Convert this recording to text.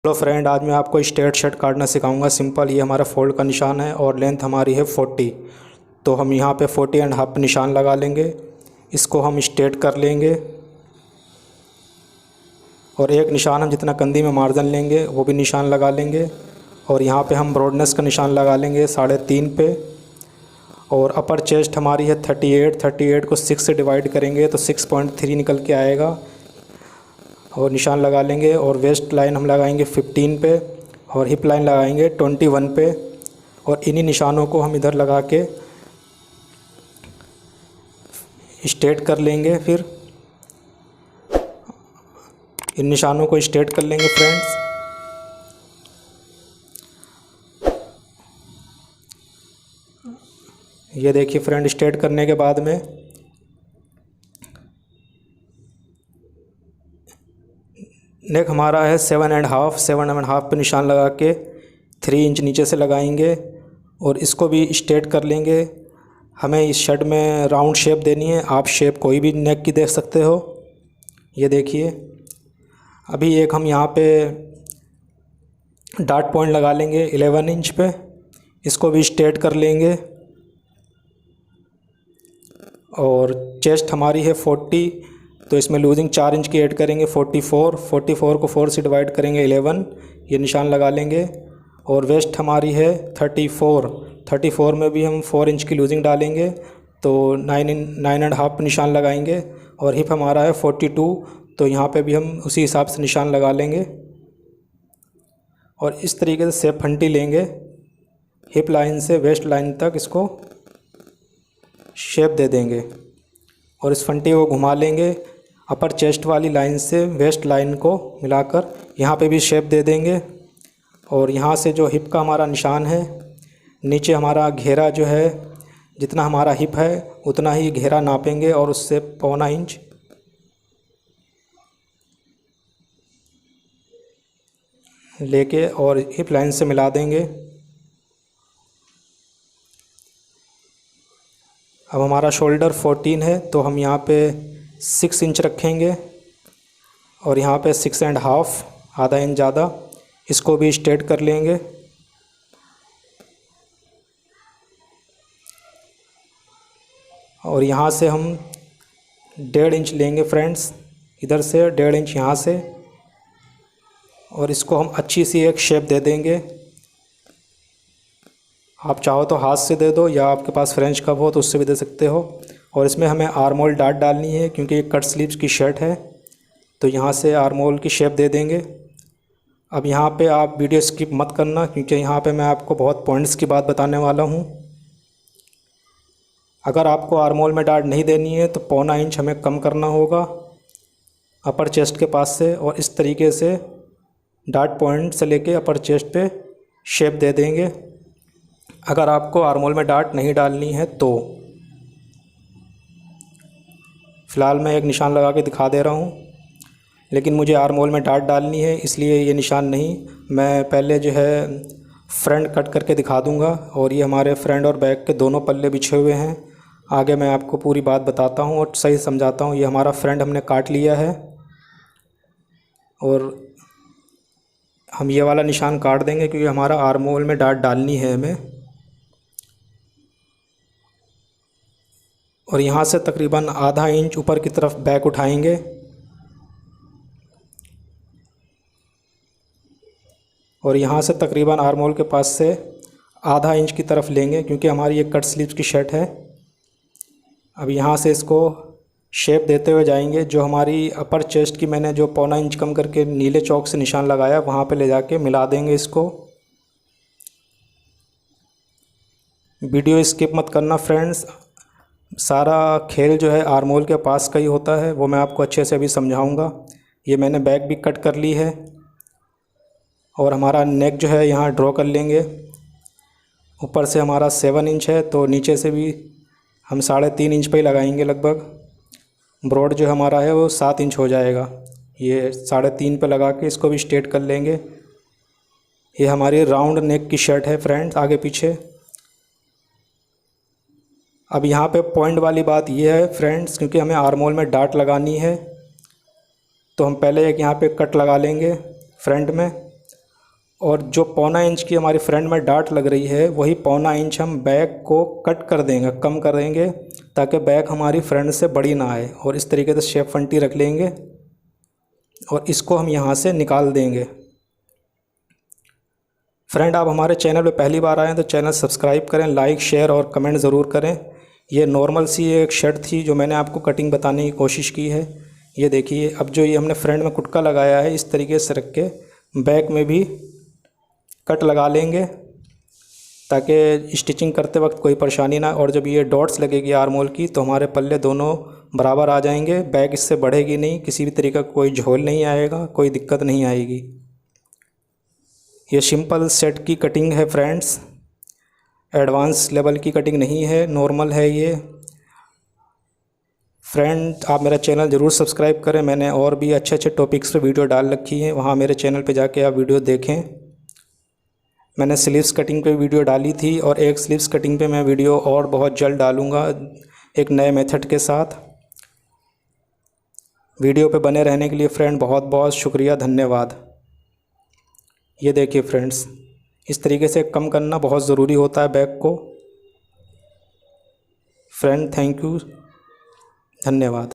Hello friend, आज मैं आपको स्ट्रेट शर्ट काटना सिखाऊंगा। सिंपल, ये हमारा फोल्ड का निशान है और लेंथ हमारी है 40। तो हम यहाँ पे 40.5 पे निशान लगा लेंगे। इसको हम स्ट्रेट कर लेंगे और एक निशान हम जितना कंधी में मार्जिन लेंगे वो भी निशान लगा लेंगे। और यहाँ पे हम ब्रॉडनेस का निशान लगा लेंगे 3.5 पे। और अपर चेस्ट हमारी है 38 को 6 से डिवाइड करेंगे तो 6.3 निकल के आएगा और निशान लगा लेंगे। और वेस्ट लाइन हम लगाएंगे 15 पे और हिप लाइन लगाएंगे 21 पे। और इन्हीं निशानों को हम इधर लगा के स्ट्रेट कर लेंगे। फिर इन निशानों को स्ट्रेट कर लेंगे फ्रेंड्स। ये देखिए फ्रेंड, स्ट्रेट करने के बाद में नेक हमारा है 7.5 पे निशान लगा के 3 इंच नीचे से लगाएंगे और इसको भी स्ट्रेट कर लेंगे। हमें इस शर्ट में राउंड शेप देनी है। आप शेप कोई भी नेक की दे सकते हो। ये देखिए, अभी एक हम यहाँ पे डॉट पॉइंट लगा लेंगे 11 इंच पे। इसको भी स्ट्रेट कर लेंगे। और चेस्ट हमारी है 40, तो इसमें लूजिंग 4 इंच की ऐड करेंगे 44 को 4 से डिवाइड करेंगे 11, ये निशान लगा लेंगे। और वेस्ट हमारी है 34 में भी हम 4 इंच की लूजिंग डालेंगे तो 9.5 पे निशान लगाएंगे। और हिप हमारा है 42, तो यहाँ पे भी हम उसी हिसाब से निशान लगा लेंगे। और इस तरीके से शेप फंटी लेंगे हिप लाइन से वेस्ट लाइन तक, इसको शेप दे देंगे। और इस फंटी को घुमा लेंगे अपर चेस्ट वाली लाइन से वेस्ट लाइन को मिलाकर, यहाँ पे भी शेप दे देंगे। और यहाँ से जो हिप का हमारा निशान है, नीचे हमारा घेरा जो है, जितना हमारा हिप है उतना ही घेरा नापेंगे और उससे 1.25 इंच लेके और हिप लाइन से मिला देंगे। अब हमारा शोल्डर 14 है तो हम यहाँ पे 6 इंच रखेंगे और यहाँ पे 6.5, आधा इंच ज़्यादा। इसको भी स्ट्रेट कर लेंगे। और यहाँ से हम 1.5 इंच लेंगे फ्रेंड्स, इधर से 1.5 इंच यहाँ से। और इसको हम अच्छी सी एक शेप दे देंगे। आप चाहो तो हाथ से दे दो या आपके पास फ्रेंच कप हो तो उससे भी दे सकते हो। और इसमें हमें आर्मोल डाट डालनी है क्योंकि ये कट स्लीव्स की शर्ट है, तो यहाँ से आर्मोल की शेप दे देंगे। अब यहाँ पे आप वीडियो स्किप मत करना क्योंकि यहाँ पे मैं आपको बहुत पॉइंट्स की बात बताने वाला हूँ। अगर आपको आर्मोल में डाट नहीं देनी है तो 1.25 इंच हमें कम करना होगा अपर चेस्ट के पास से। और इस तरीके से डाट पॉइंट से लेके अपर चेस्ट पे शेप दे देंगे। अगर आपको आर्मोल में डाट नहीं डालनी है तो फ़िलहाल मैं एक निशान लगा के दिखा दे रहा हूँ, लेकिन मुझे आर्मोल में डाट डालनी है इसलिए ये निशान नहीं, मैं पहले जो है फ्रंट कट करके दिखा दूँगा। और ये हमारे फ्रंट और बैक के दोनों पल्ले बिछे हुए हैं। आगे मैं आपको पूरी बात बताता हूँ और सही समझाता हूँ। ये हमारा फ्रंट हमने काट लिया है और हम ये वाला निशान काट देंगे क्योंकि हमारा आर्मोल में डाट डालनी है हमें। और यहाँ से तकरीबन आधा इंच ऊपर की तरफ बैक उठाएंगे। और यहाँ से तकरीबन आर्मोल के पास से आधा इंच की तरफ लेंगे क्योंकि हमारी ये कट स्लीव्स की शर्ट है। अब यहाँ से इसको शेप देते हुए जाएंगे। जो हमारी अपर चेस्ट की मैंने जो 1.25 इंच कम करके नीले चौक से निशान लगाया वहाँ पे ले जाके मिला देंगे इसको। वीडियो स्किप मत करना फ्रेंड्स, सारा खेल जो है आर्मोल के पास का ही होता है, वो मैं आपको अच्छे से अभी समझाऊंगा। ये मैंने बैक भी कट कर ली है। और हमारा नेक जो है यहाँ ड्रॉ कर लेंगे। ऊपर से हमारा 7 इंच है तो नीचे से भी हम 3.5 इंच पे ही लगाएंगे लगभग। ब्रॉड जो हमारा है वो 7 इंच हो जाएगा। ये 3.5 पे लगा के इसको भी स्ट्रेट कर लेंगे। ये हमारी राउंड नेक की शर्ट है फ्रेंड्स, आगे पीछे। अब यहाँ पे पॉइंट वाली बात ये है फ्रेंड्स, क्योंकि हमें आर्मोल में डाट लगानी है तो हम पहले एक यहाँ पे कट लगा लेंगे फ्रंट में और जो पौना इंच की हमारी फ्रंट में डाट लग रही है वही पौना इंच हम बैक को कट कर देंगे, कम कर देंगे, ताकि बैक हमारी फ्रंट से बड़ी ना आए। और इस तरीके से शेप फंटी रख लेंगे और इसको हम यहाँ से निकाल देंगे। फ्रेंड, आप हमारे चैनल पे पहली बार आए हैं तो चैनल सब्सक्राइब करें, लाइक शेयर और कमेंट ज़रूर करें। ये नॉर्मल सी एक शर्ट थी जो मैंने आपको कटिंग बताने की कोशिश की है। ये देखिए, अब जो ये हमने फ्रंट में कुटका लगाया है इस तरीके से रख के बैक में भी कट लगा लेंगे, ताकि स्टिचिंग करते वक्त कोई परेशानी ना। और जब ये डॉट्स लगेगी आर्मोल की तो हमारे पल्ले दोनों बराबर आ जाएंगे, बैक इससे बढ़ेगी नहीं, किसी भी तरीके का कोई झोल नहीं आएगा, कोई दिक्कत नहीं आएगी। ये सिंपल सेट की कटिंग है फ्रेंड्स, एडवांस लेवल की कटिंग नहीं है, नॉर्मल है ये। फ्रेंड, आप मेरा चैनल ज़रूर सब्सक्राइब करें, मैंने और भी अच्छे अच्छे टॉपिक्स पे वीडियो डाल रखी है, वहाँ मेरे चैनल पे जाके आप वीडियो देखें। मैंने स्लीव्स कटिंग पे वीडियो डाली थी और एक स्लीव्स कटिंग पे मैं वीडियो और बहुत जल्द डालूँगा एक नए मेथड के साथ। वीडियो पे बने रहने के लिए फ्रेंड बहुत बहुत शुक्रिया, धन्यवाद। ये देखिए फ्रेंड्स, इस तरीके से कम करना बहुत ज़रूरी होता है बैक को। फ्रेंड, थैंक यू, धन्यवाद।